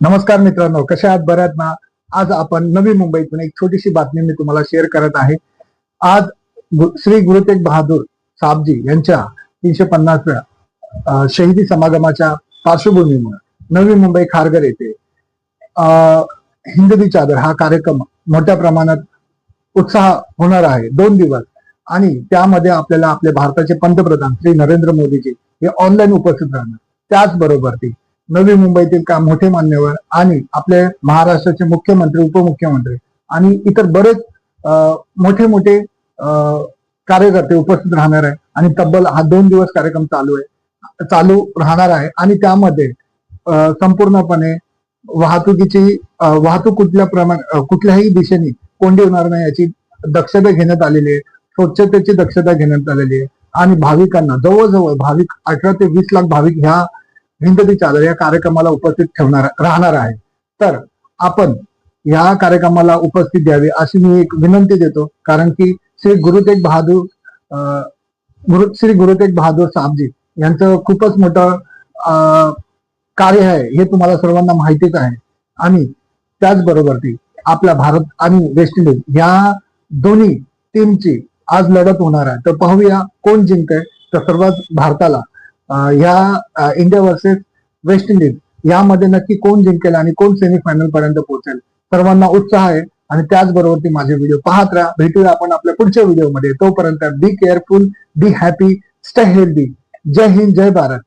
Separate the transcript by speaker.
Speaker 1: नमस्कार मित्रांनो, कशा आहात? बऱ्यात ना? आज आपण नवी मुंबईतून एक छोटीशी बातमी मी तुम्हाला शेअर करत आहे. आज श्री गुरु तेग बहादूर साहेबजी यांच्या 350व्या शहीदी समागमाच्या पार्श्वभूमीवर नवी मुंबई खारघर येथे हिंदवी चादर हा कार्यक्रम मोठ्या प्रमाणात उत्साह होणार आहे 2 दिवस. आणि त्यामध्ये आपल्याला आपले भारताचे पंतप्रधान श्री नरेंद्र मोदीजी हे ऑनलाईन उपस्थित राहणार. त्याचबरोबर ते नवी मुंबईतील मोठे मान्यवर आणि आपले महाराष्ट्राचे मुख्यमंत्री, उपमुख्यमंत्री आणि इतर बरेच मोठे मोठे कार्यकर्ते उपस्थित राहणार आहे. आणि तब्बल हा 2 दिवस कार्यक्रम चालू राहणार आहे. आणि त्यामध्ये संपूर्णपणे वाहतूक कुठल्याही दिशेने कोंडी होणार नाही याची दक्षता घेण्यात आलेली आहे. स्वच्छतेची दक्षता घेण्यात आलेली आहे. आणि भाविकांना जवळजवळ 18 ते 20 लाख भाविक ह्या हिंदवी चादर या कार्यक्रमाला उपस्थित राहणार आहे. तर आपण या कार्यक्रमाला उपस्थित द्यावी अशी मी एक विनंती देतो. कारण की श्री गुरु तेग बहादूर साहेबजी यांचं खूपच मोठं कार्य आहे हे तुम्हाला सर्वांना माहितीच आहे. आणि त्याचबरोबर ती आपला भारत आणि वेस्ट इंडिज या दोन्ही टीमची आज लढत होणार आहे. तर पाहूया कोण जिंकतंय. तर सर्वात भारताला ह्या इंडिया वर्सेस वेस्ट इंडिज यामध्ये नक्की कोण जिंकेल आणि कोण सेमीफायनल पर्यंत पोहोचेल सर्वांना उत्साह आहे. आणि त्याचबरोबर ती माझे व्हिडिओ पाहत राहा. भेटूया आपण आपल्या पुढच्या व्हिडिओमध्ये. तोपर्यंत be careful, be happy, stay healthy. जय हिंद, जय भारत.